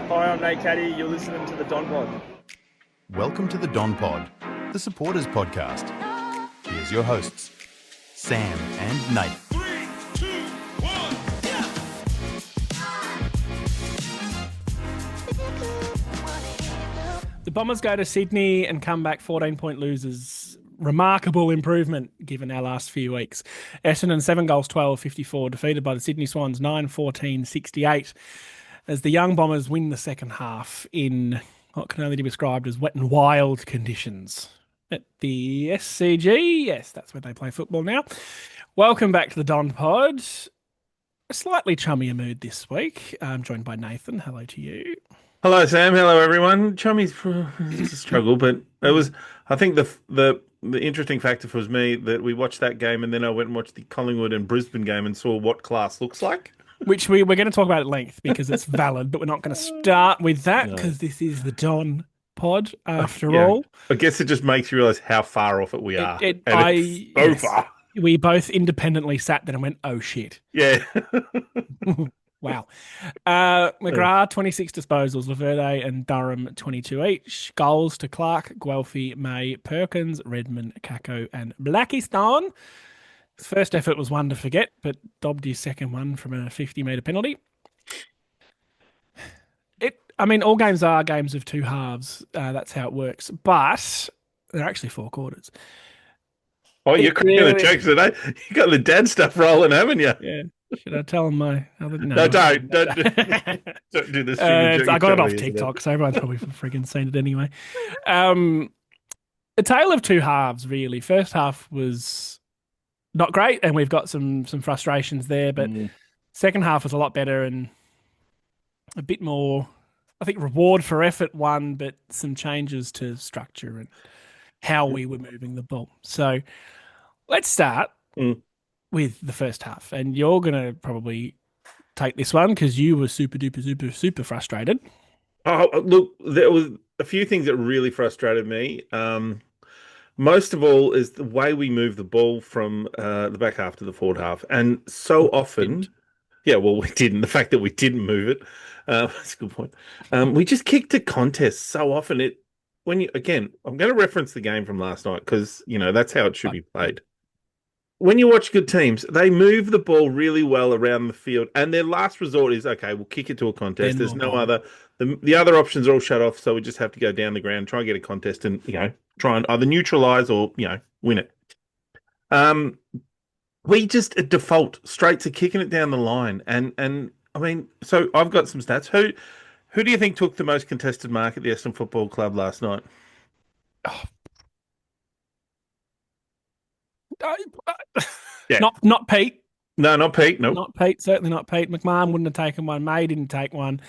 Hi, I'm Nate Caddy. You're listening to the Don Pod. Welcome to the Don Pod, the supporters podcast. Here's your hosts, Sam and Nate. 3, 2, 1, yeah! The Bombers go to Sydney and come back 14-point losers. Remarkable improvement given our last few weeks. Essendon 7 goals, 12-54, defeated by the Sydney Swans 9-14-68. As the young Bombers win the second half in what can only be described as wet and wild conditions at the SCG. Yes, that's where they play football now. Welcome back to the Don Pod. A slightly chummier mood this week. I'm joined by Nathan. Hello to you. Hello, Sam. Hello, everyone. Chummy's it's a struggle, but it was. I think the interesting factor was me that we watched that game and then I went and watched the Collingwood and Brisbane game and saw what class looks like. Which we're going to talk about at length because it's valid, but we're not going to start with that because this is the Don Pod after all. I guess it just makes you realise how far off it we are. It's so far. We both independently sat there and went, oh, shit. Yeah. Wow. McGrath, 26 disposals. Laverde and Durham, 22 each. Goals to Clark, Guelphy, May, Perkins, Redmond, Kako and Blackistone. His first effort was one to forget, but dobbed his second one from a 50-metre penalty. All games are games of two halves. That's how it works. But they're actually four quarters. Oh, you're cracking the jokes today. You got the dad stuff rolling, haven't you? Yeah. Should I tell them my other... No, don't do this. I got it off TikTok, so everyone's probably friggin' seen it anyway. A tale of two halves, really. First half was not great, and we've got some frustrations there, but second half was a lot better and a bit more, I think, reward for effort won, but some changes to structure and how we were moving the ball. So let's start with the first half, and you're going to probably take this one because you were super frustrated. Oh, look, there was a few things that really frustrated me. Most of all is the way we move the ball from the back half to the forward half. And so often, we didn't. The fact that we didn't move it, that's a good point. We just kicked to contest so often. I'm going to reference the game from last night because, that's how it should be played. When you watch good teams, they move the ball really well around the field, and their last resort is, okay, we'll kick it to a contest. There's no other. The other options are all shut off, so we just have to go down the ground, try and get a contest, and try and either neutralise or win it. We just default straight to kicking it down the line, and so I've got some stats. Who do you think took the most contested mark at the Essendon Football Club last night? Not Pete. No, not Pete. No, Not Pete. Certainly not Pete. McMahon wouldn't have taken one. May didn't take one.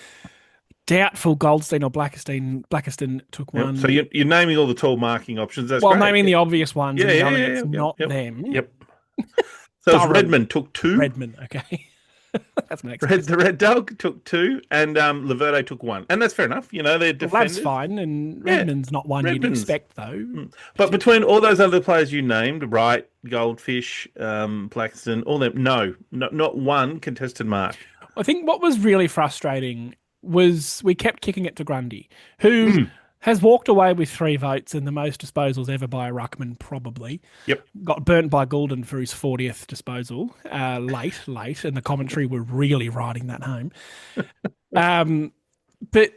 Doubtful Goldstein or Blackiston took one. So you're naming all the tall marking options. That's great. Naming the obvious ones. It's not yep. them. Yep. So Redmond took two. Redmond, okay. That's my next The Red Dog took two, and Laverde took one. And that's fair enough. They're defenders. Well, that's fine, and Redmond's not one you'd expect, though. But between all those other players you named, Wright, Goldfish, Blackiston, all them, not one contested mark. I think what was really frustrating was we kept kicking it to Grundy, who has walked away with 3 votes and the most disposals ever by a ruckman, probably. Yep. Got burnt by Goulden for his 40th disposal, late, and the commentary were really riding that home. But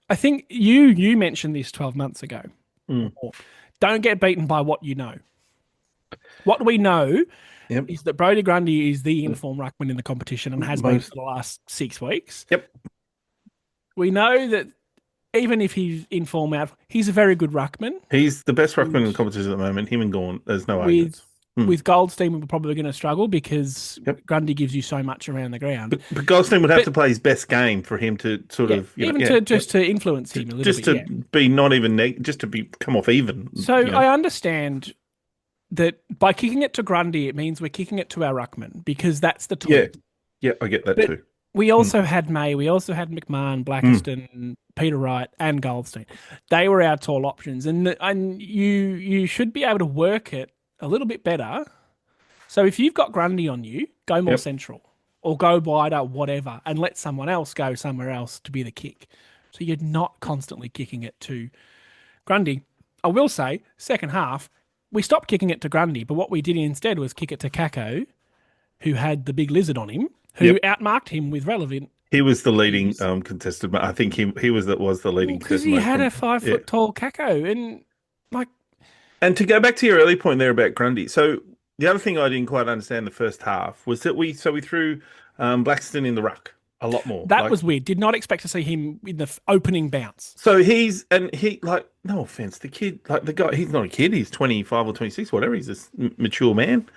I think you mentioned this 12 months ago. Don't get beaten by what you know. What we know is that Brodie Grundy is the informed ruckman in the competition and has been for the last 6 weeks. Yep. We know that even if he's in form out, he's a very good ruckman. He's the best ruckman in the competition at the moment. Him and Gawn, there's no arguments. With Goldstein, we're probably going to struggle because Grundy gives you so much around the ground. But Goldstein would have to play his best game for him to sort of... to influence him a little bit. Just to be not even... just to come off even. So I understand that by kicking it to Grundy, it means we're kicking it to our ruckman because that's the tool. Yeah, I get that too. We also had May, we also had McMahon, Blackiston, Peter Wright, and Goldstein. They were our tall options, and you should be able to work it a little bit better. So if you've got Grundy on you, go more central. or go wider, whatever, and let someone else go somewhere else to be the kick. So you're not constantly kicking it to Grundy. I will say, second half, we stopped kicking it to Grundy, but what we did instead was kick it to Kako, who had the big lizard on him, who outmarked him with relevant. He was the leading contested. I think he was the leading Because person. he had a 5 foot tall Kako, and like. And to go back to your early point there about Grundy, so the other thing I didn't quite understand the first half was that we threw Blackstone in the ruck a lot more. That was weird. Did not expect to see him in the opening bounce. So no offense, the kid, like the guy, he's not a kid. He's 25 or 26, whatever. He's a mature man.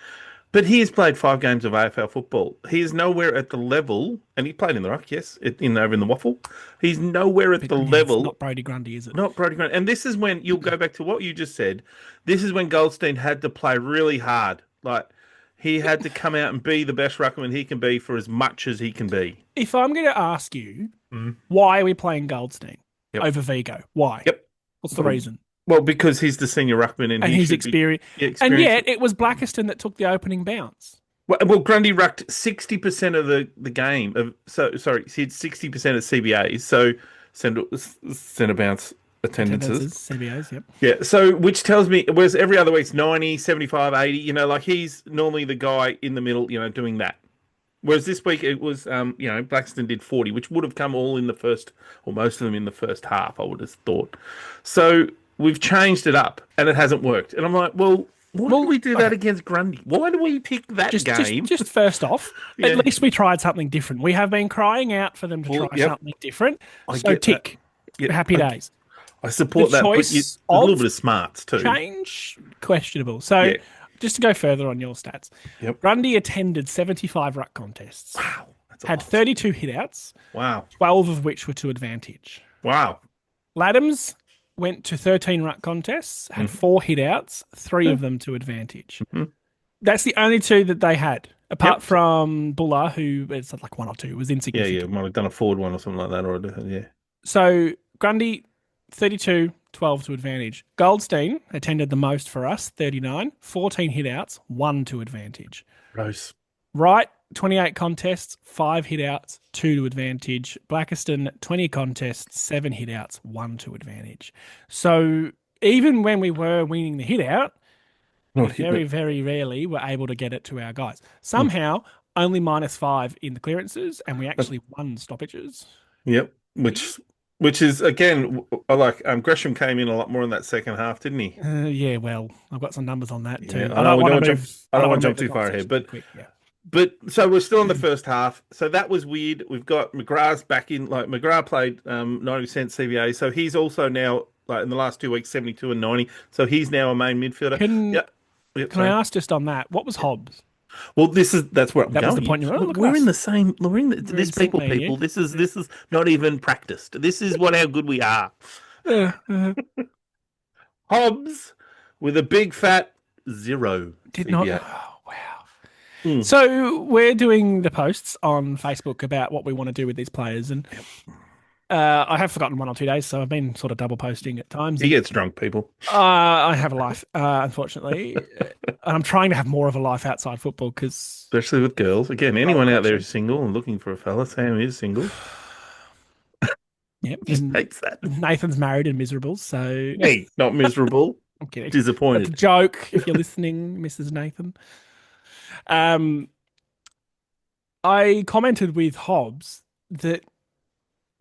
But he has played 5 games of AFL football. He is nowhere at the level, and he played in the ruck, yes, over in the waffle. He's nowhere at the level. It's not Brodie Grundy, is it? Not Brodie Grundy. And this is when you'll go back to what you just said. This is when Goldstein had to play really hard. Like he had to come out and be the best ruckman he can be for as much as he can be. If I'm going to ask you, why are we playing Goldstein over Vigo? Why? Yep. What's the reason? Well, because he's the senior ruckman and he's experienced. And yet it was Blackiston that took the opening bounce. Well, Grundy rucked 60% of the game. He had 60% of CBAs, so centre bounce attendances. CBAs, yep. Yeah, so which tells me, whereas every other week's 90, 75, 80, like he's normally the guy in the middle, doing that. Whereas this week it was, Blackstone did 40, which would have come all in the first, or most of them in the first half, I would have thought. So we've changed it up, and it hasn't worked. And I'm like, well, why did we do that against Grundy? Why do we pick that game? Just first off, at least we tried something different. We have been crying out for them to try something different. Tick. Happy days. I support that, but a little bit of smarts too. Change, questionable. So just to go further on your stats, Grundy attended 75 ruck contests. Wow. Had 32 hitouts. Wow. 12 of which were to advantage. Wow. Laddams went to 13 ruck contests, had 4 hitouts, 3 of them to advantage. That's the only 2 that they had, apart from Buller, who it's like 1 or 2, was insignificant. Yeah, might have done a forward one or something like that, or So Grundy, 32, 12 to advantage. Goldstein attended the most for us, 39, 14 hitouts, 1 to advantage. Gross. Wright, 28 contests, 5 hitouts, 2 to advantage. Blackiston, 20 contests, 7 hitouts, 1 to advantage. So even when we were winning the hitout, we very, very rarely were able to get it to our guys. Somehow, only -5 in the clearances, and we actually won stoppages. Yep, which is, again, like Gresham came in a lot more in that second half, didn't he? Yeah, well, I've got some numbers on that too. Yeah, I don't want to jump too far ahead, but so we're still in the first half. So that was weird. We've got McGrath's back in. Like McGrath played 90% CBA, so he's also now, like in the last 2 weeks, 72 and 90. So he's now a main midfielder. Can I ask just on that? What was Hobbs? Well, that's where I'm going. Was the point. We're in the same. This people. This is not even practiced. This is how good we are. Hobbs with a big fat 0. Did not. Oh, wow. So we're doing the posts on Facebook about what we want to do with these players, and I have forgotten 1 or 2 days, so I've been sort of double posting at times. He gets drunk, people. I have a life, unfortunately. I'm trying to have more of a life outside football because, especially with girls. Again, anyone out there who's single and looking for a fella, Sam is single. Yep, just hates that. Nathan's married and miserable, so hey, not miserable. I'm kidding. Disappointed. That's a joke. If you're listening, Mrs. Nathan. I commented with Hobbs that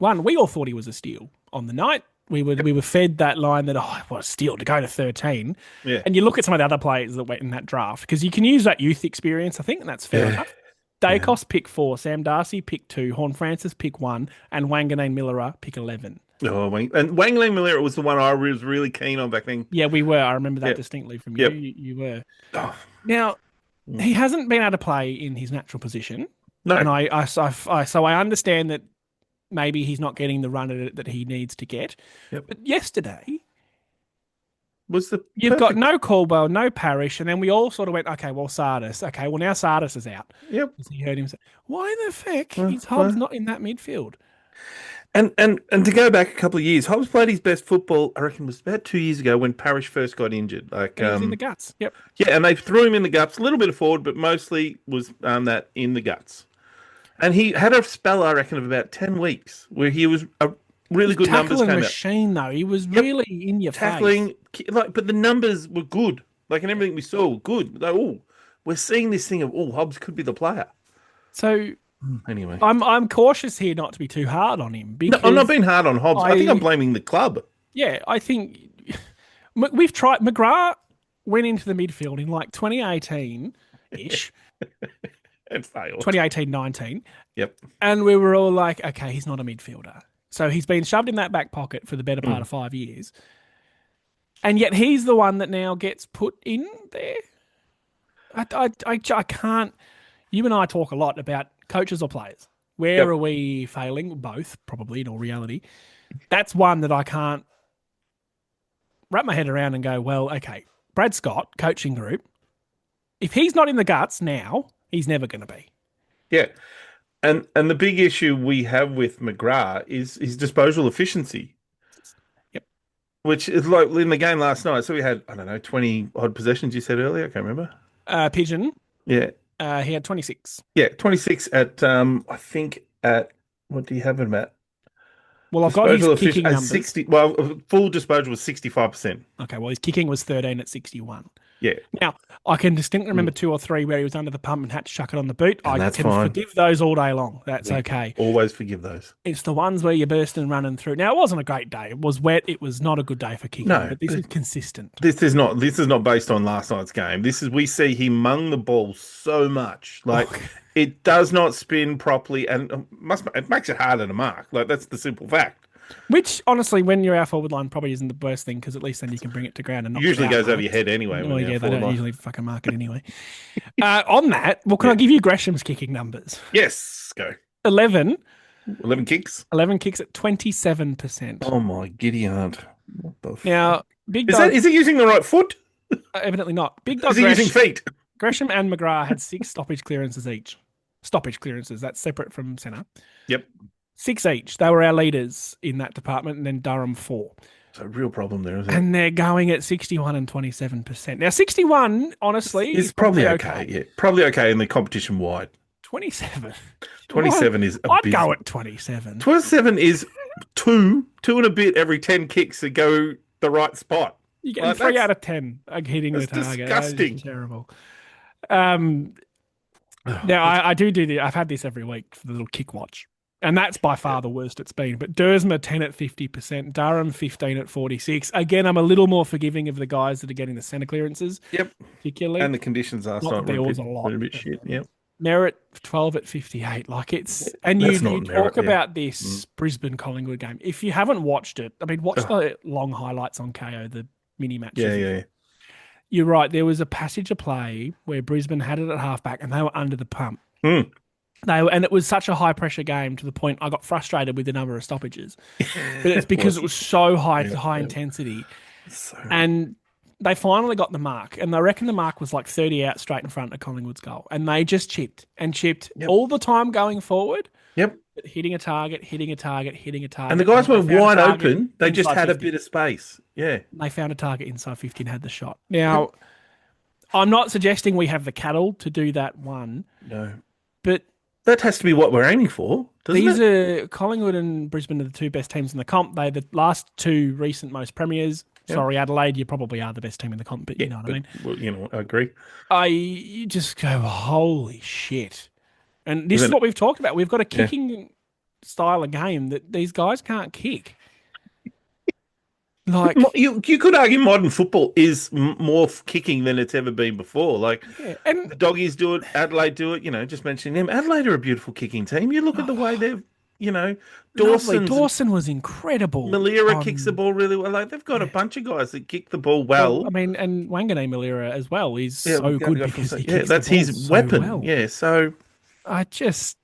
we all thought he was a steal on the night. We were fed that line that, what a steal to go to 13. Yeah. And you look at some of the other players that went in that draft, because you can use that youth experience, I think, and that's fair enough. Dacos pick 4, Sam Darcy pick 2, Horn Francis pick 1, and Wanganeen Millera pick 11. Oh, and Wanganeen Millera was the one I was really keen on back then. Yeah, we were. I remember that distinctly from you. You were. Oh. Now, he hasn't been able to play in his natural position. No. And so I understand that maybe he's not getting the run at it that he needs to get. Yep. But yesterday, you've got no Caldwell, no Parrish, and then we all sort of went, okay, well, Sardis. Okay, well, now Sardis is out. Yep. You heard him say, why the heck is Hobbs not in that midfield? And to go back a couple of years, Hobbs played his best football, I reckon, was about 2 years ago when Parrish first got injured. Like he was in the guts. Yep. Yeah, and they threw him in the guts, a little bit of forward, but mostly was that in the guts. And he had a spell, I reckon, of about 10 weeks where he was a really good numbers Tackling came out. machine, though. He was Yep. really in your Tackling, face. but the numbers were good. Like, and everything we saw were good. Like, we're seeing this thing of, Hobbs could be the player. So Anyway. I'm cautious here not to be too hard on him No, because I'm not being hard on Hobbs. I think I'm blaming the club. Yeah, I think we've tried. McGrath went into the midfield in like 2018 ish, It failed. 2018-19. Yep. And we were all like, okay, he's not a midfielder. So he's been shoved in that back pocket for the better part of 5 years. And yet he's the one that now gets put in there. I can't. You and I talk a lot about coaches or players. Where are we failing? Both, probably, in all reality. That's one that I can't wrap my head around and go, well, okay, Brad Scott, coaching group, if he's not in the guts now, he's never going to be. Yeah. And the big issue we have with McGrath is his disposal efficiency. Yep. Which is like in the game last night. So we had, 20 odd possessions, you said earlier. I can't remember. Pigeon. Yeah. He had 26. Yeah, 26 at, I think what do you have him at? Well, I've got his kicking numbers. 60, well, full disposal was 65%. Okay, well, his kicking was 13 at 61. Yeah. Now, I can distinctly remember 2 or 3 where he was under the pump and had to chuck it on the boot. And I that's can fine. forgive those all day long. That's okay. Always forgive those. It's the ones where you're bursting and running through. Now, it wasn't a great day. It was wet. It was not a good day for kicking. No, but this is consistent. This is not based on last night's game. We see him mung the ball so much. Like it does not spin properly and it makes it harder to mark. Like that's the simple fact. Which, honestly, when you're our forward line, probably isn't the worst thing because at least then you can bring it to ground and not Usually goes over your head anyway. Well, yeah, they don't usually fucking mark it anyway. On that, well, can I give you Gresham's kicking numbers? Yes, go. 11 kicks. 11 kicks at 27%. Oh my giddy aunt! What the Now, Big Dog, is he using the right foot? evidently not. Big Dog Is he using feet? Gresham and McGrath had 6 stoppage clearances each. Stoppage clearances, that's separate from centre. Yep. 6 each. They were our leaders in that department, and then Durham 4. It's a real problem there, isn't it? And they're going at 61 and 27%. Now, 61, honestly, is probably okay. Yeah, probably okay in the competition wide. 27. 27 is I'd abysmal. go at 27. 27 is two and a bit every 10 kicks that go the right spot. You're getting 3 out of 10 hitting the that's target. disgusting. That is terrible. Now, I do the. I've had this every week for the little kick watch. And that's by far the worst it's been. But Dursma 10 at 50%, Durham 15 at 46. Again, I'm a little more forgiving of the guys that are getting the centre clearances. Yep. Particularly. And the conditions last Not night that there were was a lot. a bit shit. Yep. Merritt 12 at 58. Like it's and That's you not talk Merritt, yeah. about this Brisbane Collingwood game. If you haven't watched it, I mean, watch the long highlights on KO, the mini matches. Yeah. You're right. There was a passage of play where Brisbane had it at halfback and they were under the pump. And it was such a high pressure game to the point I got frustrated with the number of stoppages. But it's because it was so high intensity. And they finally got the mark. And I reckon the mark was like 30 out straight in front of Collingwood's goal. And they just chipped all the time going forward. Yep. Hitting a target. And the guys were wide open. They just had 50. A bit of space. Yeah. They found a target inside 50 and had the shot. Now, I'm not suggesting we have the cattle to do that one. No. But that has to be what we're aiming for, doesn't these it? are Collingwood and Brisbane are the 2 best teams in the comp. They're the last 2 recent most premiers. Yep. Sorry, Adelaide, you probably are the best team in the comp, but you know what I mean. Well, I agree. You just go, holy shit. And this is what we've talked about. We've got a kicking style of game that these guys can't kick. Like you could argue modern football is more kicking than it's ever been before. Like and the Doggies do it, Adelaide do it. Just mentioning them. Adelaide are a beautiful kicking team. You look at the way they've, Dawson was incredible. Malira kicks the ball really well. Like they've got a bunch of guys that kick the ball well. I mean, and Wangane Malira as well. He's so good because he kicks that's the ball his so weapon. well. Yeah, so it just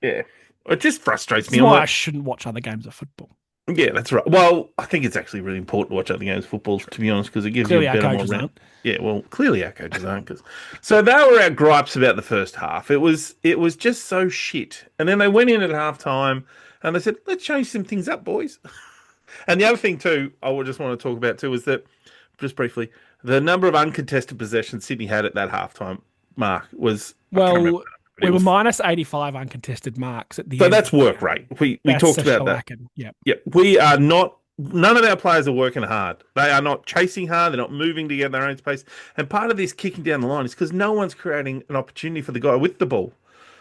frustrates me. That's why I shouldn't watch other games of football. Yeah, that's right. Well, I think it's actually really important to watch other games of football, to be honest, because it gives clearly you a better our coaches aren't. Yeah, well, clearly our coaches aren't. So they were our gripes about the first half. It was just so shit. And then they went in at halftime and they said, let's change some things up, boys. And the other thing too, I would just want to talk about too, is that, just briefly, the number of uncontested possessions Sydney had at that halftime mark was... Well, We were minus 85 uncontested marks at the So end. that's work rate. We That's talked a about that. shellacking. Yep. Yeah, we are not. None of our players are working hard. They are not chasing hard. They're not moving to get their own space. And part of this kicking down the line is because no one's creating an opportunity for the guy with the ball.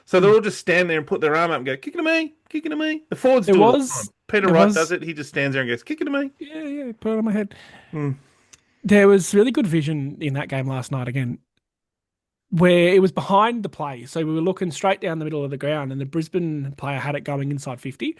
So they're all just stand there and put their arm up and go, kick it to me, kick it to me. The forwards do it all the time. Peter Wright does it. He just stands there and goes, kick it to me. Yeah, put it on my head. Mm. There was really good vision in that game last night again, where it was behind the play. So we were looking straight down the middle of the ground and the Brisbane player had it going inside 50.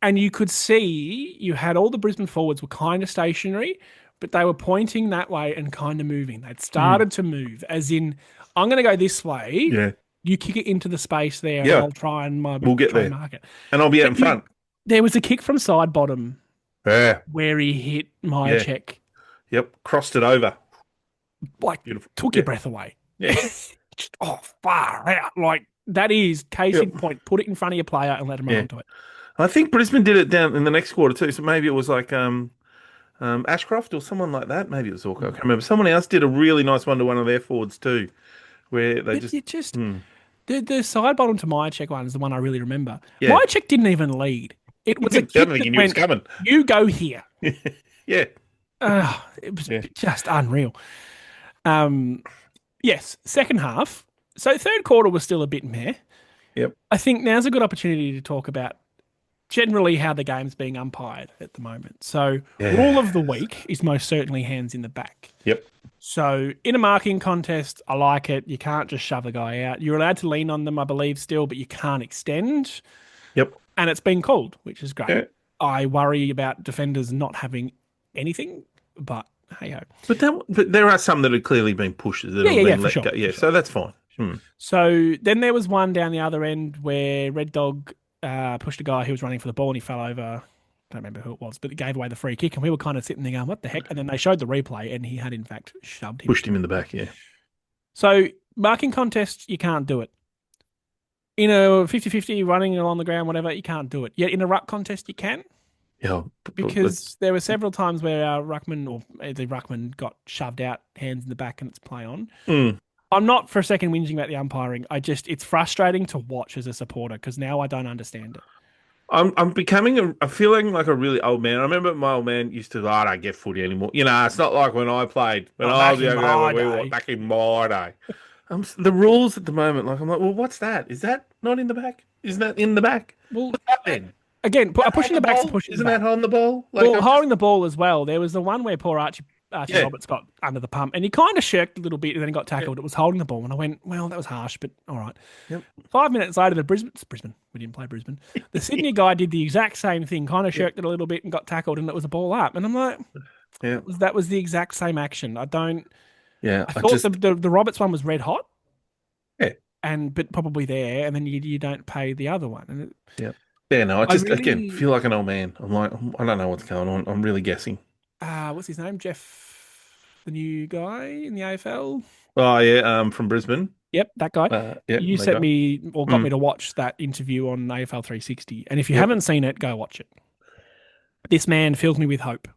And you could see you had all the Brisbane forwards were kind of stationary, but they were pointing that way and kind of moving. They'd started to move, as in, I'm going to go this way. Yeah. You kick it into the space there, Yeah. and I'll try and We'll get there. mark it. And I'll be out in front. There was a kick from side bottom Yeah. where he hit Myercheck. Yep. Crossed it over. Like, Beautiful. took your breath away. Yeah. Just, far out. Like, that is case in point. Put it in front of your player and let him run onto it. I think Brisbane did it down in the next quarter too. So maybe it was like Ashcroft or someone like that. Maybe it was Orko. I can't remember. Someone else did a really nice one to one of their forwards too, where they The side bottom to Myercheck one is the one I really remember. Yeah. Myercheck didn't even lead. It was a kick I don't think he that knew it was went, coming. you go here. Yeah. It was just unreal. Yes, second half. So third quarter was still a bit meh. Yep. I think now's a good opportunity to talk about generally how the game's being umpired at the moment. So rule of the week is most certainly hands in the back. Yep. So in a marking contest, I like it. You can't just shove the guy out. You're allowed to lean on them, I believe, still, but you can't extend. Yep. And it's been called, which is great. Yeah. I worry about defenders not having anything, but hey-ho. But there are some that have clearly been pushes that have been let go. Yeah, so that's fine. So then there was one down the other end where Red Dog pushed a guy who was running for the ball and he fell over. I don't remember who it was, but it gave away the free kick and we were kind of sitting there going, what the heck? And then they showed the replay and he had in fact shoved him. Pushed him in the back, yeah. So marking contest, you can't do it. In a 50-50 running along the ground, whatever, you can't do it. Yet in a ruck contest, you can. Yeah. Because there were several times where our ruckman or the ruckman got shoved out, hands in the back and it's play on. I'm not for a second whinging about the umpiring. It's frustrating to watch as a supporter because now I don't understand it. I'm feeling like a really old man. I remember my old man used to, I don't get footy anymore. You know, it's not like when I played. When I was younger, back in my day. The rules at the moment, like I'm like, well, what's that? Is that not in the back? Isn't that in the back? Well, what's that then? Again, pushing the back's pushing Isn't the back. that holding the ball? Holding the ball as well. There was the one where poor Archie Roberts got under the pump and he kind of shirked a little bit and then he got tackled. It was holding the ball and I went, well, that was harsh, but all right. Yep. 5 minutes later, Brisbane. We didn't play Brisbane. The Sydney guy did the exact same thing, kind of shirked it a little bit and got tackled and it was a ball up. And I'm like, that was the exact same action. I thought the Roberts one was red hot. Yeah. But probably there, and then you don't pay the other one. And I again feel like an old man. I'm like, I don't know what's going on. I'm really guessing. What's his name? Jeff, the new guy in the AFL. Oh yeah, from Brisbane. Yep, that guy. You sent me or got me to watch that interview on AFL 360, and if you haven't seen it, go watch it. This man fills me with hope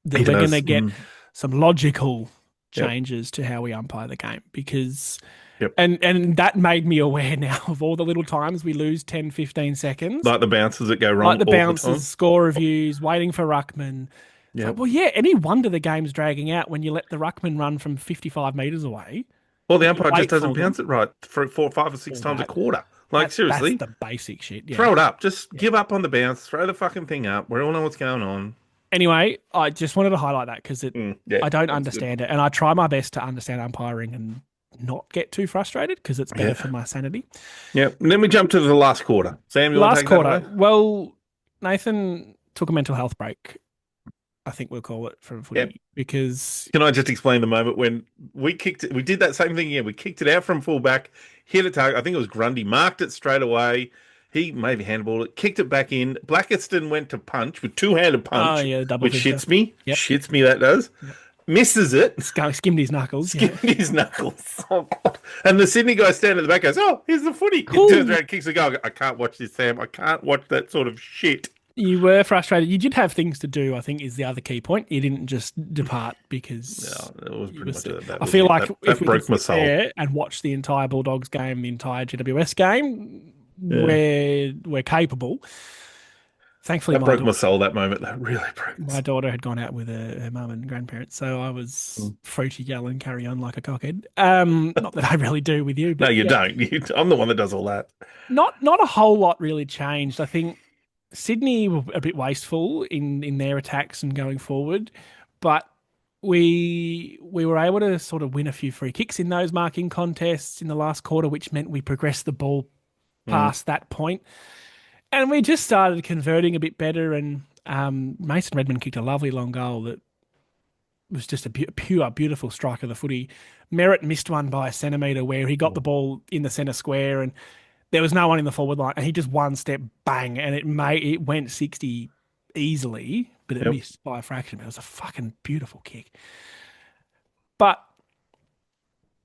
that we're going to get some logical changes to how we umpire the game because. Yep. And that made me aware now of all the little times we lose 10, 15 seconds. Like the bounces that go wrong. Like the bounces, score reviews, waiting for ruckman. Yeah. Like, well, any wonder the game's dragging out when you let the ruckman run from 55 metres away. Well, the umpire just doesn't bounce it right for 4, 5 or 6 times a quarter. Like, seriously. That's the basic shit. Yeah. Throw it up. Just give up on the bounce. Throw the fucking thing up. We all know what's going on. Anyway, I just wanted to highlight that because I don't understand it. And I try my best to understand umpiring and not get too frustrated because it's better for my sanity. Yeah. And then we jump to the last quarter. Sam, you want to take that away? Well, Nathan took a mental health break. I think we'll call it from footy because. Can I just explain the moment when we kicked it? We did that same thing again. We kicked it out from fullback, hit a target. I think it was Grundy, marked it straight away. He maybe handballed it, kicked it back in. Blackiston went to punch with two-handed punch, which shits me. Yep. Shits me, that does. Yep. Misses it. Skimmed his knuckles. His knuckles. Oh, God. And the Sydney guy standing at the back goes, oh, here's the footy. Cool. He turns around and kicks the goal. I can't watch this, Sam. I can't watch that sort of shit. You were frustrated. You did have things to do, I think, is the other key point. You didn't just depart because Yeah, it was pretty much that. That I was feel it. like if That we could broke my sit soul. there and watch the entire Bulldogs game, the entire GWS game, Yeah. we're capable. Thankfully, That broke my soul. That moment, that really broke my my soul. daughter had gone out with her mum and grandparents, so I was Mm. free to yell and carry on like a cockhead. Not that I really do with you, No, but you yeah, don't. I'm the one that does all that. not a whole lot really changed. I think Sydney were a bit wasteful in their attacks and going forward, but we were able to sort of win a few free kicks in those marking contests in the last quarter, which meant we progressed the ball Mm. past that point, and we just started converting a bit better. And Mason Redmond kicked a lovely long goal that was just a pure, beautiful strike of the footy. Merritt missed one by a centimetre where he got the ball in the centre square and there was no one in the forward line, and he just one step bang, and it went 60 easily, but it Yep. missed by a fraction. It was a fucking beautiful kick. But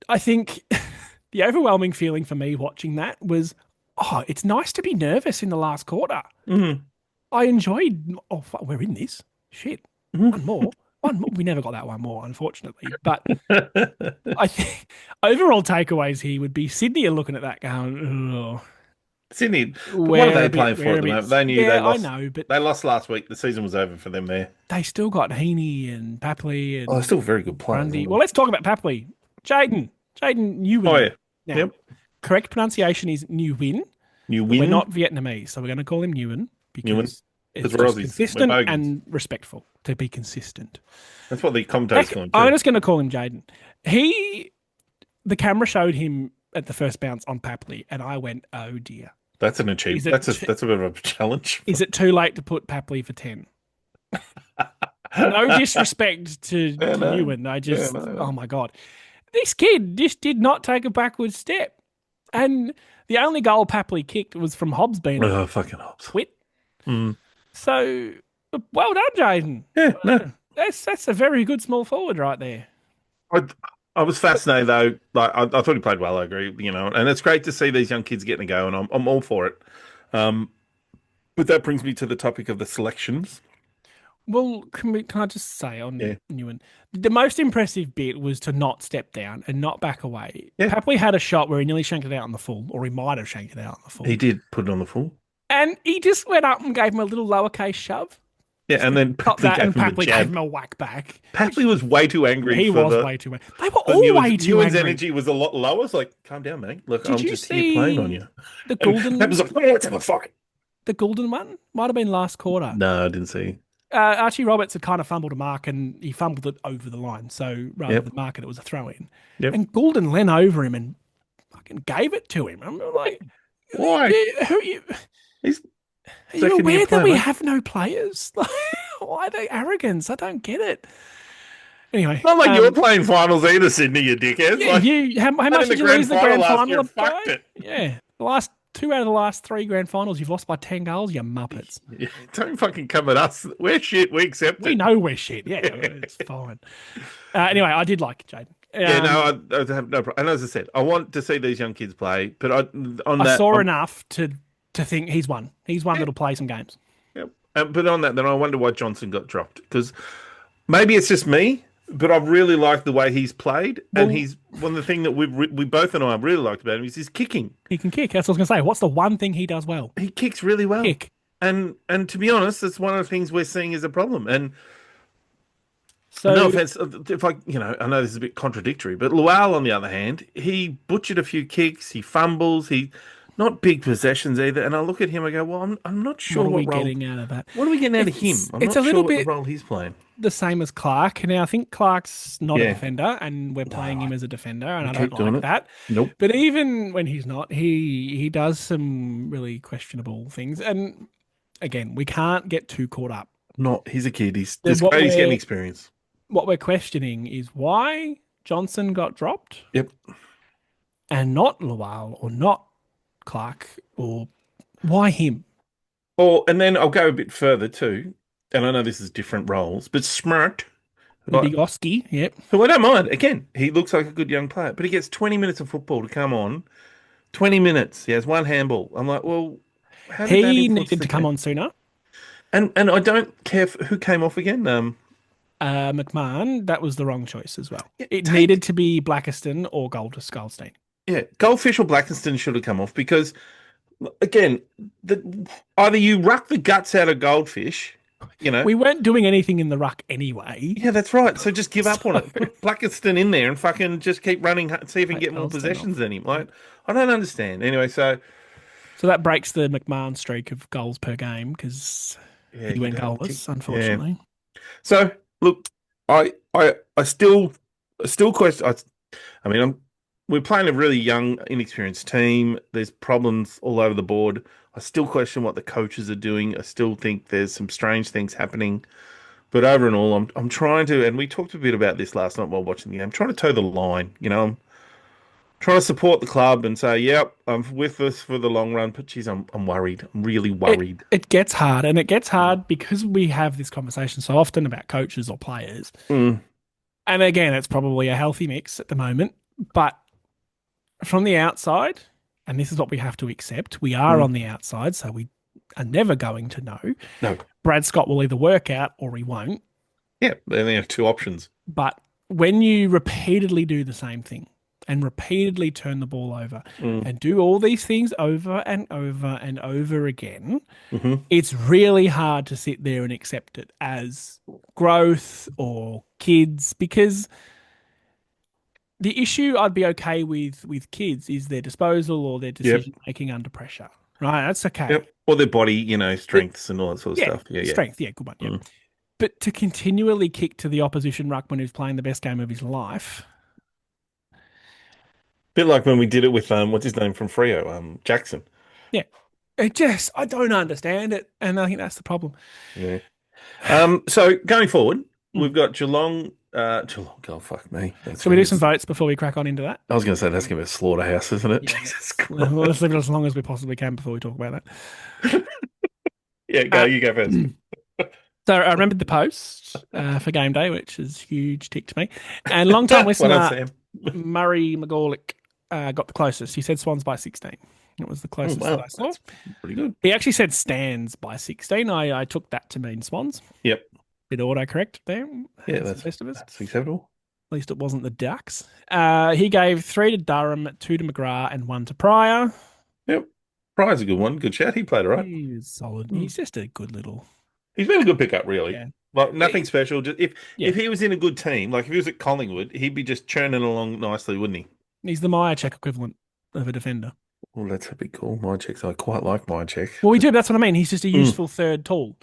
I think the overwhelming feeling for me watching that was, oh, it's nice to be nervous in the last quarter. Mm. I enjoyed. Oh, fuck, we're in this. Shit, one more. One more. We never got that one more, unfortunately. But I think overall takeaways here would be Sydney are looking at that going, oh, Sydney, but what are they playing for we're at a the bit. moment? They knew Yeah, they lost. I know, but They lost last week. The season was over for them there. they still got Heaney and Papley Oh, they're and still very good players. Grundy. aren't Well, let's talk about Papley. Jaden Nguyen. they? Oh yeah. Now, Yep. correct pronunciation is Nguyen. You We're win. not Vietnamese, so we're going to call him Nguyen because it's Because we're just Aussies. We're consistent bogans. and respectful to be consistent. That's what the commentators call him I'm too. just going to call him Jaden. The camera showed him at the first bounce on Papley, and I went, oh dear. That's an Is achievement. it- That's a bit of a challenge. Is it too late to put Papley for 10? No disrespect to no. Ewan. No. Oh my God. This kid just did not take a backward step. And the only goal Papley kicked was from Hobbs being a Oh, fucking Hobbs. twit. Mm. So, well done, Jaden. Yeah, no. That's a very good small forward right there. I was fascinated though. Like I thought he played well. I agree. And it's great to see these young kids getting a go, and I'm all for it. But that brings me to the topic of the selections. Well, can I just say on Yeah. Ewan, the most impressive bit was to not step down and not back away. Yeah. Papley had a shot where he nearly shanked it out on the full, or he might have shanked it out on the full. He did put it on the full. And he just went up and gave him a little lowercase shove. Yeah, and then Got Papley that, gave and him the Papley jab. gave him a whack back. Papley was way too angry. He for was the, way too angry. They were but all Ewan's- way too Ewan's angry. energy was a lot lower. It's like, calm down, mate. Look, Did I'm you just here playing on you. The And golden, Papley's like, oh, let's have a fuck. the golden one might have been last quarter. No, I didn't see. Archie Roberts had kind of fumbled a mark, and he fumbled it over the line. So rather Yep. than mark it, it was a throw in. Yep. And Goulden leant over him and fucking gave it to him. I'm like, Why? Who are you? He's Are you second-year aware that player, we mate. have no players? Like, why the arrogance? I don't get it. Anyway, Not like you were playing finals either, Sydney, you dickhead. Yeah, Like, how played much in the did you grand lose the final grand last final year, by? fucked it. Yeah, the last 2 out of the last 3 grand finals, you've lost by 10 goals. You muppets. don't fucking come at us. We're shit. We accept We it. know we're shit. Yeah, it's fine. Anyway, I did like Jaden. Yeah, no, I have no problem. And as I said, I want to see these young kids play, but I saw enough to think he's one. He's one that'll play some games. Yep. But on that, then I wonder why Johnson got dropped, because maybe it's just me, but I've really liked the way he's played, and he's one of the things that we both and I really liked about him is his kicking. He can kick. That's what I was going to say. What's the one thing he does well? He kicks really well. Kick. And to be honest, it's one of the things we're seeing as a problem. And So no offense, if I know this is a bit contradictory, but Lual, on the other hand, he butchered a few kicks, he fumbles, he not big possessions either. And I look at him, I go, well, I'm not sure what are we role, getting out of that? what are we getting out of him? I'm it's not a little sure what bit- the role he's playing. The same as Clark. Now, I think Clark's not a Yeah. defender, and we're playing him as a defender, and I keep don't doing like it. that. Nope. But even when he's not, he does some really questionable things. And again, we can't get too caught up. He's a kid. He's Then this what great. He's getting we're- experience. What we're questioning is why Johnson got dropped Yep. and not Lual or not Clark, or why him? And then I'll go a bit further too. And I know this is different roles, but Smart, The big Oski, yep. who I don't mind. Again, he looks like a good young player, but he gets 20 minutes of football to come on. 20 minutes. He has one handball. I'm like, well, how did that He influence needed the to come game? on sooner. And I don't care who came off again. McMahon, that was the wrong choice as well. Yeah, It needed to be Blackiston or Goldstein. yeah, Goldfish or Blackiston should have come off because again, either you ruck the guts out of Goldfish, you know. We weren't doing anything in the ruck anyway. Yeah, that's right. So just give up on So- it. Put Blackiston in there and fucking just keep running, see if we can Take get more Goldstein possessions off. than him. Like, I don't understand. Anyway, so So that breaks the McMahon streak of goals per game because yeah, he you went don't goalless, yeah. unfortunately. So look, I still question. I mean, we're playing a really young, inexperienced team. There's problems all over the board. I still question what the coaches are doing. I still think there's some strange things happening. But over and all, I'm trying to, and we talked a bit about this last night while watching the game. I'm trying to toe the line. You know, I'm trying to support the club and say, yep, I'm with us for the long run. But geez, I'm worried. I'm really worried. It gets hard, and it gets hard because we have this conversation so often about coaches or players. Mm, And again, it's probably a healthy mix at the moment. But from the outside, and this is what we have to accept, we are on the outside, so we are never going to know. no, Brad Scott will either work out or he won't. yeah, they only have two options. But when you repeatedly do the same thing and repeatedly turn the ball over and do all these things over and over and over again, it's really hard to sit there and accept it as growth or kids because the issue I'd be okay with kids is their disposal or their decision making under pressure. Right, that's okay. Yep. Or their body, you know, strengths and all that sort of stuff. Yeah, Strength, good one. Yeah. But to continually kick to the opposition ruckman who's playing the best game of his life. Bit like when we did it with what's his name from Freo, Jackson. Yeah. I don't understand it. And I think that's the problem. Yeah. So going forward, we've got Geelong. Geelong. Oh, fuck me. Shall we do some votes before we crack on into that? I was going to say that's going to be a slaughterhouse, isn't it? Jesus Christ. Well, let's leave it as long as we possibly can before we talk about that. Yeah, go. You go first. So I remembered the post for game day, which is huge tick to me. And long-time Well done, listener Sam. Murray McGorlick got the closest. He said Swans by 16. It was the closest wow. that I saw. Pretty good. He actually said Stands by 16. I took that to mean Swans. Yep. Did autocorrect there. Yeah, that's the best of us. That's acceptable. At least it wasn't the Ducks. He gave 3 to Durham, 2 to McGrath, and 1 to Pryor. Yep. Pryor's a good one. Good chat. He played all right. He was solid. He's just a good little. He's been a good pickup, really. Yeah. Like nothing special. Just if he was in a good team, like if he was at Collingwood, he'd be just churning along nicely, wouldn't he? He's the Meyer check equivalent of a defender. Well, that's a bit cool. My checks. I quite like my check. Well, we do. That's what I mean. He's just a useful third tool.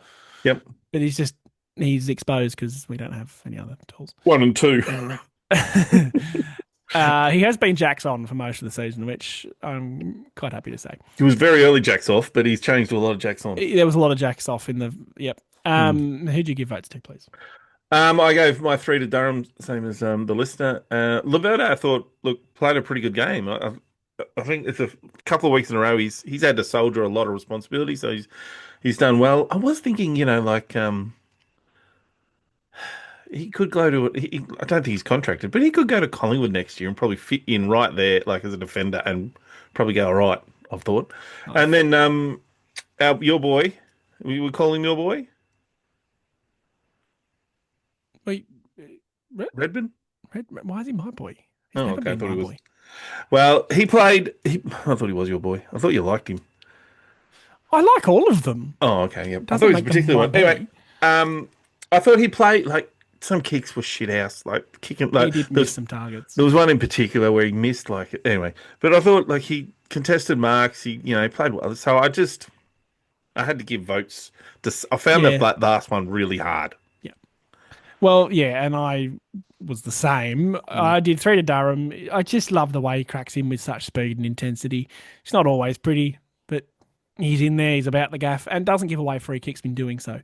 Yep. But he's exposed because we don't have any other tools. 1 and 2. He has been Jacks on for most of the season, which I'm quite happy to say. He was very early Jacks off, but he's changed to a lot of Jacks on. There was a lot of Jacks off in the. Yep. Who'd you give votes to, please? I gave my 3 to Durham, same as the listener. Laverta, I thought, played a pretty good game. I think it's a couple of weeks in a row he's had to soldier a lot of responsibility, so he's done well. I was thinking, he could go to. I don't think he's contracted, but he could go to Collingwood next year and probably fit in right there, like as a defender, and probably go all right. I've thought. Nice. And then your boy, we would call him your boy. Wait, Redmond? Why is he my boy? He's okay. I thought he was. Boy. Well, he played. I thought he was your boy. I thought you liked him. I like all of them. Oh, okay. Yeah. I thought he was a particular one. Anyway, I thought he played some kicks were shit house, kicking. He did miss some targets. There was one in particular where he missed anyway. But I thought he contested marks. He played well. So I had to give votes. I found that last one really hard. Yeah. Well, yeah, and I was the same. I did 3 to Durham. I just love the way he cracks in with such speed and intensity. It's not always pretty, but he's in there. He's about the gaff and doesn't give away free kicks. Been doing so.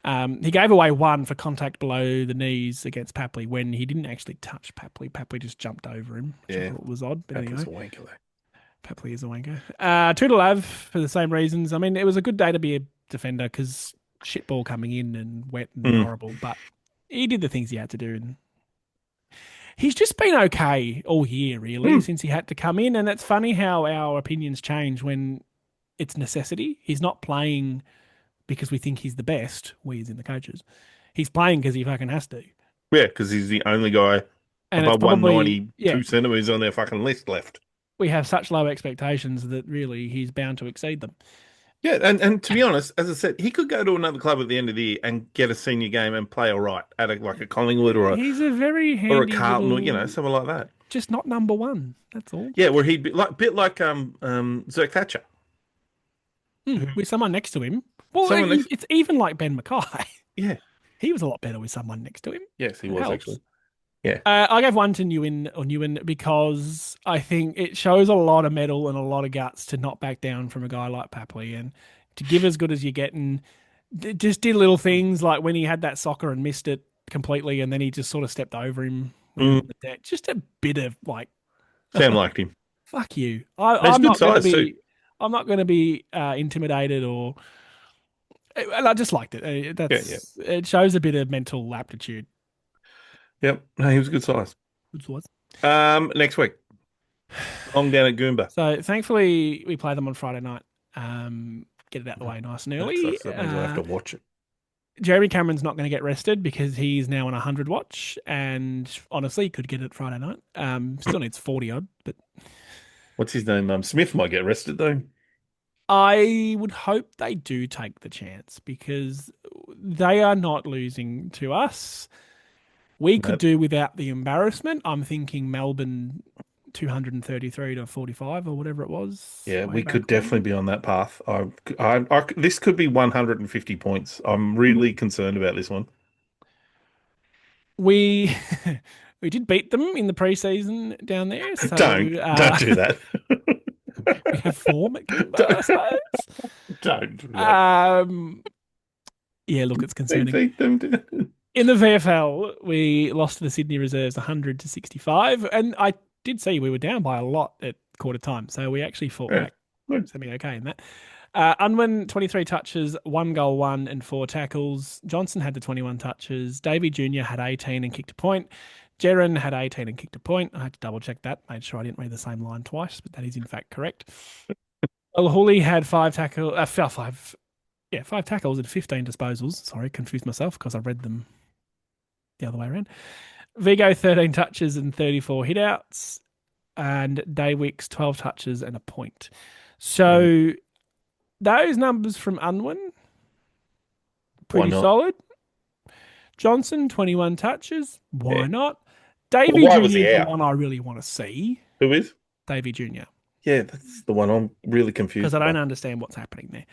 He gave away 1 for contact below the knees against Papley when he didn't actually touch Papley. Papley just jumped over him, which I thought was odd. But Papley's a wanker, though. Papley is a wanker. 2 to Lav for the same reasons. I mean, it was a good day to be a defender because shit ball coming in and wet and horrible, but he did the things he had to do. And he's just been okay all year, really, since he had to come in. And it's funny how our opinions change when it's necessity. He's not playing because we think he's the best. We as in the coaches. He's playing because he fucking has to. Yeah, because he's the only guy And it's above probably 192 centimeters on their fucking list left. we have such low expectations that really he's bound to exceed them. Yeah, and to be honest, as I said, he could go to another club at the end of the year and get a senior game and play all right at like a Collingwood He's a very handy or a Carlton or little, something like that. just not number one. That's all. Yeah, where he'd be like bit like Zerk Thatcher. With someone next to him. Well, Someone it's even like Ben Mackay. Yeah. He was a lot better with someone next to him. Yes, he It was helps. actually. Yeah. I gave one to Newen because I think it shows a lot of mettle and a lot of guts to not back down from a guy like Papley and to give as good as you're getting. Just did little things like when he had that soccer and missed it completely, and then he just sort of stepped over him. On the deck. Just a bit of like, Sam liked him. fuck you. He's good size too. I'm not going to be intimidated or. I just liked it. It shows a bit of mental aptitude. Yep. No, he was a good size. Good size. Next week. Long down at Goomba. So thankfully we play them on Friday night. Get it out the way nice and early. That means I have to watch it. Jeremy Cameron's not going to get rested because he's now on 100 watch and honestly could get it Friday night. Still needs 40 odd, but What's his name? Smith might get rested though. I would hope they do take the chance because they are not losing to us. We could do without the embarrassment. I'm thinking Melbourne 233 to 45 or whatever it was. Yeah, we could definitely be on that path. This could be 150 points. I'm really concerned about this one. We did beat them in the preseason down there. So, Don't do that. We have form at Kimber, I suppose. Don't do that. Yeah, look, it's concerning. Beat them. In the VFL, we lost to the Sydney Reserves 100 to 65, and I did see we were down by a lot at quarter time, so we actually fought back. Something okay in that. Unwin 23 touches, 1 goal, 1 and 4 tackles. Johnson had the 21 touches. Davey Jr. had 18 and kicked a point. Jeren had 18 and kicked a point. I had to double check that. Made sure I didn't read the same line twice, but that is in fact correct. Olahuli had 5 tackles and 15 disposals. Sorry, confused myself because I read them the other way around. Vigo 13 touches and 34 hitouts, and Daywicks 12 touches and a point. So those numbers from Unwin, pretty solid. Johnson 21 touches. Why not? Davey Jr. is the one I really want to see. Who is? Davey Jr. Yeah, that's the one I'm really confused because I don't understand what's happening there.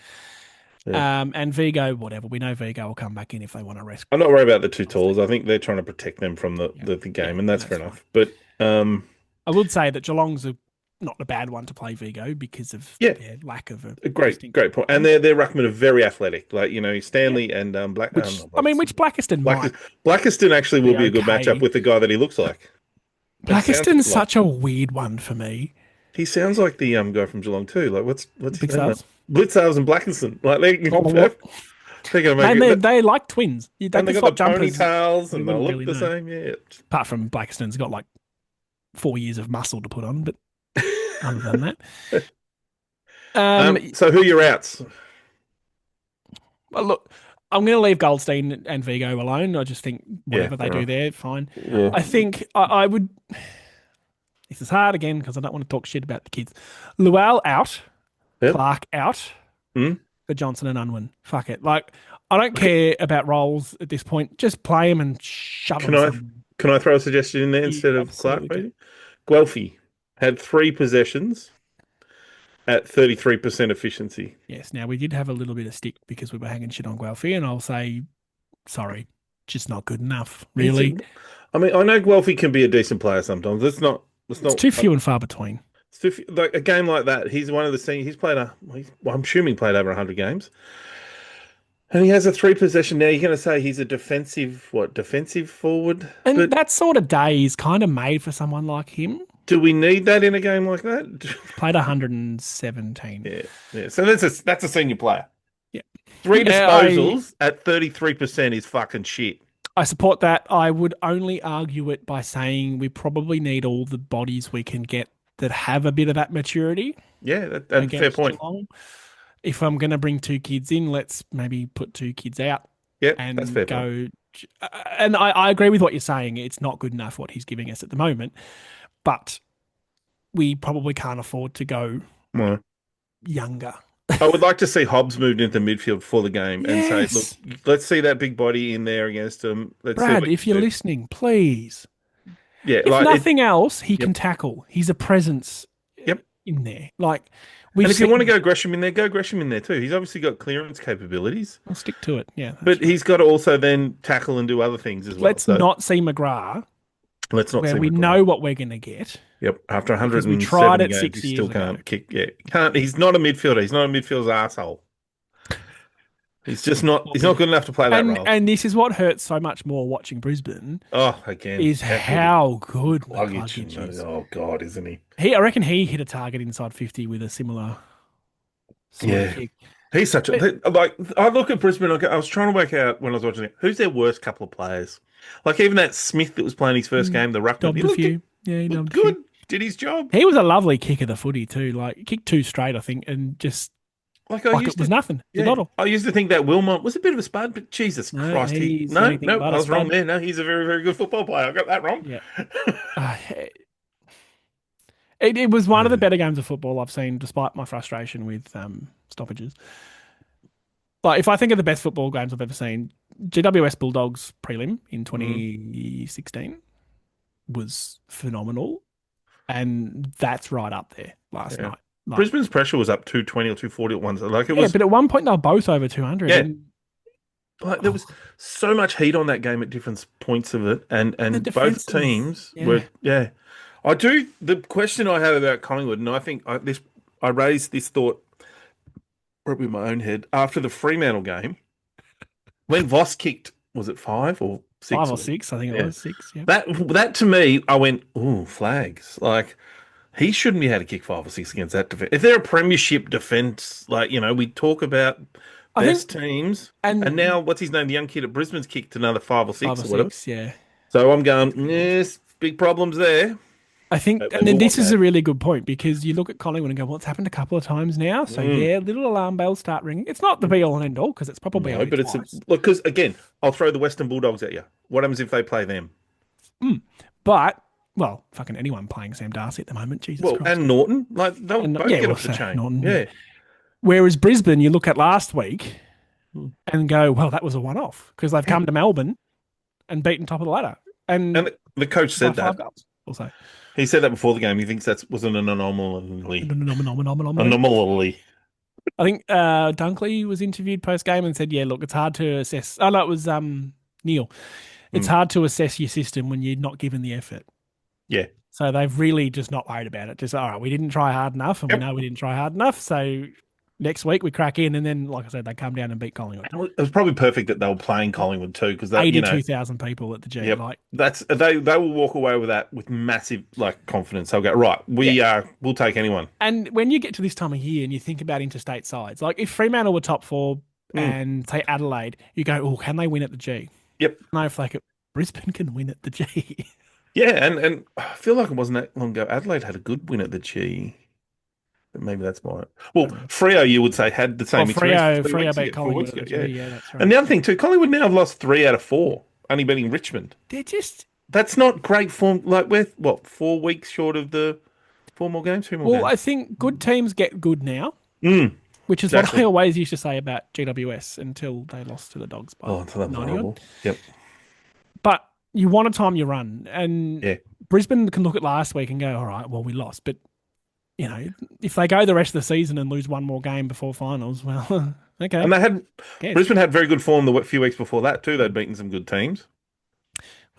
Yeah. And Vigo, whatever. We know Vigo will come back in if they want to rescue. I'm not worried about the two talls. I think they're trying to protect them from the game, and that's fair enough. But I would say that Geelong's not a bad one to play Vigo because of their lack of a great point. And their ruckmen are very athletic, like Stanley and Black. Which Blackiston might. Blackiston actually will be a good matchup with the guy that he looks like. Blackiston's such a weird one for me. He sounds like the guy from Geelong too. Like what's his name? Sales? Blitzales and Blackiston. Like they're gonna make they like twins. They got the ponytails and they look the same. Yeah. Apart from Blackiston's got like 4 years of muscle to put on, but other than that. So who are your outs? Well, look, I'm going to leave Goldstein and Vigo alone. I just think whatever they do there, fine. Yeah. I think I would. This is hard again because I don't want to talk shit about the kids. Lual out. Yep. Clark out. For Johnson and Unwin. Fuck it. Like, I don't care about roles at this point. Just play them and shove them. Can I throw a suggestion in there instead of Clark? Guelphy had 3 possessions at 33% efficiency. Yes. Now, we did have a little bit of stick because we were hanging shit on Guelphy, and I'll say, sorry, just not good enough, really. I mean, I know Guelphy can be a decent player sometimes. It's too few and far between. Like a game like that, he's one of the seniors. He's played I'm assuming played over 100 games. And he has a 3 possession now. You're going to say he's a defensive forward? And that sort of day is kind of made for someone like him. Do we need that in a game like that? Played 117. Yeah. So that's a senior player. Yeah. 3 disposals at 33% is fucking shit. I support that. I would only argue it by saying we probably need all the bodies we can get that have a bit of that maturity. Yeah, that's a fair point. if I'm going to bring 2 kids in, let's maybe put 2 kids out Yep, and that's fair. go. And I agree with what you're saying. It's not good enough what he's giving us at the moment, but we probably can't afford to go Well, younger. I would like to see Hobbs moved into midfield for the game and say, look, Yes. let's see that big body in there against him. Let's see Brad, what if he you're can do. listening, please. Yeah, If like nothing else, he Yep. can tackle. He's a presence Yep. in there. Like, And if you want to go Gresham in there, go Gresham in there too. He's obviously got clearance capabilities, I'll stick to it. Yeah. but he's got to also then tackle and do other things as well. Let's So not see McGrath, let's not where see we McGrath. know what we're going to get. Yep, after Because 170 we tried it games, 6 he years still ago. can't kick. Yeah, can't. He's not a midfielder. He's not a midfielder's asshole. He's just not. He's not good enough to play that role. And this is what hurts so much more watching Brisbane Oh, again, is how good luggage. McCluggage is. Oh God, isn't he? I reckon he hit a target inside 50 with a similar Yeah. kick. He's such a like. I look at Brisbane. I was trying to work out when I was watching it who's their worst couple of players. Like even that Smith that was playing his first game, the ruckman. Dubbed He a looked few. Yeah, he looked dubbed a few. good. Did his job. He was a lovely kick of the footy too. Like he kicked 2 straight, I think, and just Like I like used it was to. nothing. It's a Yeah, doddle. I used to think that Wilmot was a bit of a spud, but Jesus No, Christ, he's I anything but a was wrong spud. there. No, he's a very, very good football player. I got that wrong. Yeah. It was one of the better games of football I've seen, despite my frustration with stoppages. Like, if I think of the best football games I've ever seen, GWS Bulldogs prelim in 2016 was phenomenal. And that's right up there last night. Like, Brisbane's pressure was up 220 or 240 at once. Like it was, but at one point they were both over 200. Yeah. And like there was so much heat on that game at different points of it, and the both defense was- teams yeah. were I do. The question I have about Collingwood, and I think I raised this thought probably in my own head after the Fremantle game when Voss kicked. Was it 5 or 6? 5 or 6, I think it Yeah. was 6. Yeah. That to me, I went, ooh, flags. Like he shouldn't be able to kick 5 or 6 against that defense. If they're a premiership defense, like we talk about I best think- teams, and- and now what's his name? The young kid at Brisbane's kicked another 5 or 6 5 or or whatever. 6, yeah. So I'm going, yes, big problems there. I think, And and then we'll this want is that. a really good point because you look at Collingwood and go, well, it's happened a couple of times now. So, yeah, little alarm bells start ringing. It's not the be all and end all because it's probably No, only but twice. look, because again, I'll throw the Western Bulldogs at you. What happens if they play them? But, well, fucking anyone playing Sam Darcy at the moment, Jesus Well, Christ. and Norton, like they'll And- both yeah, get well, off the so chain. Norton, yeah. Whereas Brisbane, you look at last week and go, well, that was a one-off because they've come to Melbourne and beaten top of the ladder. And The coach by said 5 that. goals. Also, He said that before the game. He thinks that wasn't an anomaly. Anomaly. Anomaly. I think Dunkley was interviewed post-game and said, yeah, look, it's hard to assess. Oh, no, it was Neil. It's hard to assess your system when you're not given the effort. Yeah. So they've really just not worried about it. Just, all right, we didn't try hard enough and we know we didn't try hard enough. So next week we crack in and then, like I said, they come down and beat Collingwood. It was probably perfect that they were playing Collingwood too, because 82,000 people at the G. Yep. Like, that's they will walk away with that with massive confidence. They'll go, right, we'll take anyone. and when you get to this time of year and you think about interstate sides, like if Fremantle were top 4 and say Adelaide, you go, oh, can they win at the G? Yep. No, if like Brisbane can win at the G. Yeah, and I feel like it wasn't that long ago. Adelaide had a good win at the G. But maybe that's my... Well, Freo, you would say, had the same experience. Freo beat Collingwood at the G. Yeah, that's right. And the other thing too, Collingwood now have lost 3 out of 4, only beating Richmond. They're just... That's not great form. Like we're 4 weeks short of the 4 more games, 3 more Well, games. I think good teams get good now, which is exactly. what I always used to say about GWS until they lost to the Dogs by Oh, so that was 90 horrible. odd. Yep. But you want to time your run. And Yeah. Brisbane can look at last week and go, all right, well, we lost. But, you know, if they go the rest of the season and lose one more game before finals, well, okay. And they had Yes. Brisbane had very good form the few weeks before that too. They'd beaten some good teams.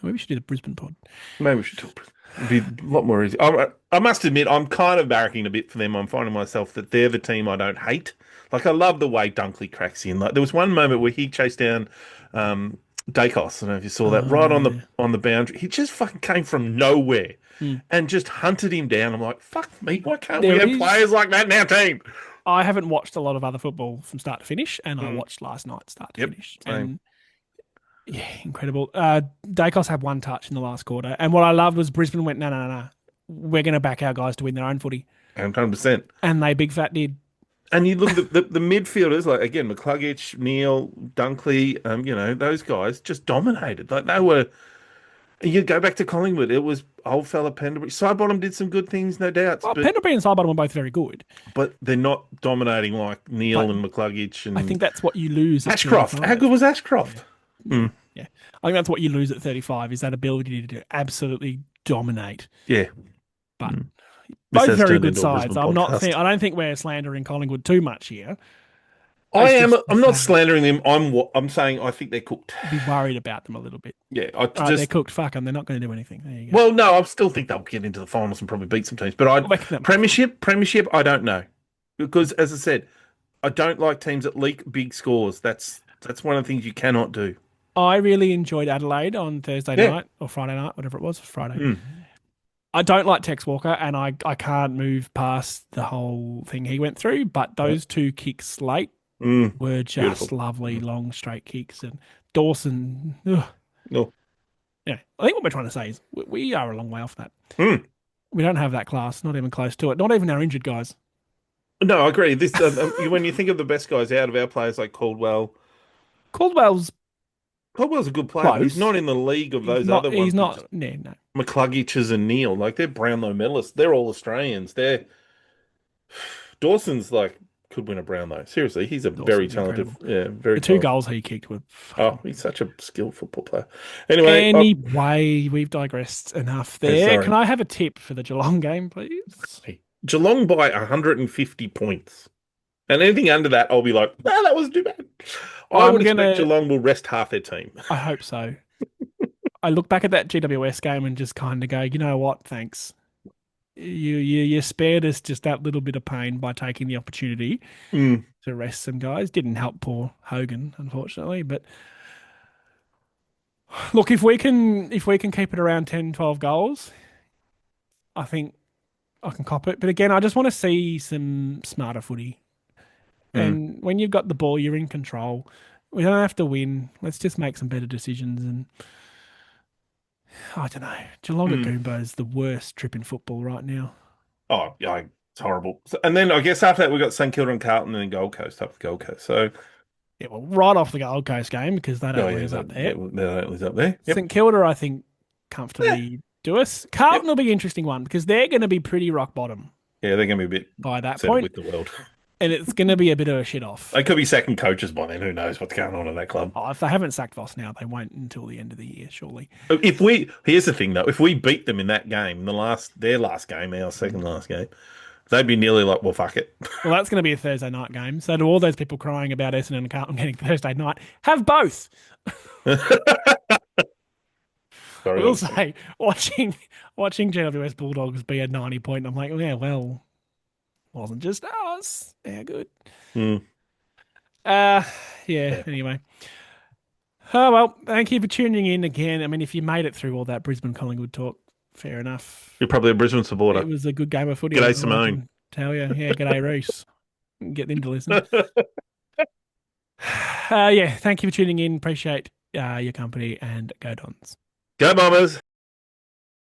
Maybe we should do the Brisbane pod. Maybe we should talk. It'd be a lot more easy. I must admit, I'm kind of barracking a bit for them. I'm finding myself that they're the team I don't hate. Like I love the way Dunkley cracks in. Like there was one moment where he chased down Dacos. I don't know if you saw that right on the boundary. He just fucking came from nowhere and just hunted him down. I'm like, fuck me, why can't we have players like that in our team? I haven't watched a lot of other football from start to finish, and I watched last night start to finish. Same. And yeah, incredible. Dacos had 1 touch in the last quarter, and what I loved was Brisbane went, no. We're going to back our guys to win their own footy. And 100%. And they big fat did. And you look at the midfielders, like again, McCluggage, Neil, Dunkley, those guys just dominated. Like they were. You go back to Collingwood, it was old fella Pendlebury. Sidebottom did some good things, no doubts, Well, Pendlebury and Sidebottom were both very good, but they're not dominating like but Neil and McCluggage I and think that's what you lose at Ashcroft. How 35. good was Ashcroft? Yeah. Yeah. I think that's what you lose at 35 is that ability to absolutely dominate. Yeah. But This both has very turned good into a sides. Brisbane podcast. I don't think we're slandering Collingwood too much here. I'm not slandering them. I'm saying I think they're cooked. Be worried about them a little bit. Yeah, All right, they're cooked. Fuck them. They're not going to do anything. There you go. well, no, I still think they'll get into the finals and probably beat some teams. But premiership, I don't know, because as I said, I don't like teams that leak big scores. That's one of the things you cannot do. I really enjoyed Adelaide on Thursday Yeah. night or Friday night, whatever it was, Friday. Mm. I don't like Tex Walker, and I can't move past the whole thing he went through. But those two kicks late were just Beautiful. lovely, long straight kicks. And Dawson, No. yeah, I think what we're trying to say is we are a long way off that. Mm. We don't have that class, not even close to it. Not even our injured guys. No, I agree. This when you think of the best guys out of our players like Caldwell's Caldwell's a good player, but he's close. not in the league of those other ones. He's not. No. McCluggich's and Neil, like they're Brownlow medalists. They're all Australians. Dawson's like could win a Brownlow. Seriously, he's a very Dawson's talented, incredible. very The two talented. goals he kicked were. Oh, he's such a skilled football player. Anyway, We've digressed enough Okay, there. sorry. Can I have a tip for the Geelong game, please? Geelong by 150 points. And anything under that, I'll be like, no, that wasn't too bad. I would expect Geelong will rest half their team. I hope so. I look back at that GWS game and just kind of go, you know what? Thanks. You spared us just that little bit of pain by taking the opportunity to rest some guys. Didn't help poor Hogan, unfortunately. But look, if we can keep it around 10, 12 goals, I think I can cop it. But again, I just want to see some smarter footy. And when you've got the ball, you're in control. We don't have to win. Let's just make some better decisions. And I don't know. Geelong at Goomba is the worst trip in football right now. Oh, yeah, it's horrible. And then I guess after that, we got St Kilda and Carlton and then Gold Coast up the Gold Coast. So, yeah, well, right off the Gold Coast game because they don't lose up there. They don't lose up there. Yep. St Kilda, I think, comfortably do us. Carlton will be an interesting one because they're going to be pretty rock bottom. Yeah, they're going to be a bit by that point with the world. And it's going to be a bit of a shit off. They could be second coaches by then. Who knows what's going on in that club? Oh, if they haven't sacked Voss now, they won't until the end of the year, surely. Here's the thing though, if we beat them in that game, their last game, our second last game, they'd be nearly like, well, fuck it. Well, that's going to be a Thursday night game. So to all those people crying about Essendon and Carlton getting Thursday night, have both. I will say, watching GWS Bulldogs be a 90 point, I'm like, yeah, well, wasn't just us. Yeah, good. Anyway. Oh, well, thank you for tuning in again. I mean, if you made it through all that Brisbane Collingwood talk, fair enough. You're probably a Brisbane supporter. It was a good game of footy. G'day, Simone. Tell you. Yeah, g'day, Reese. Get them to listen. Thank you for tuning in. Appreciate your company and go Dons. Go Bombers.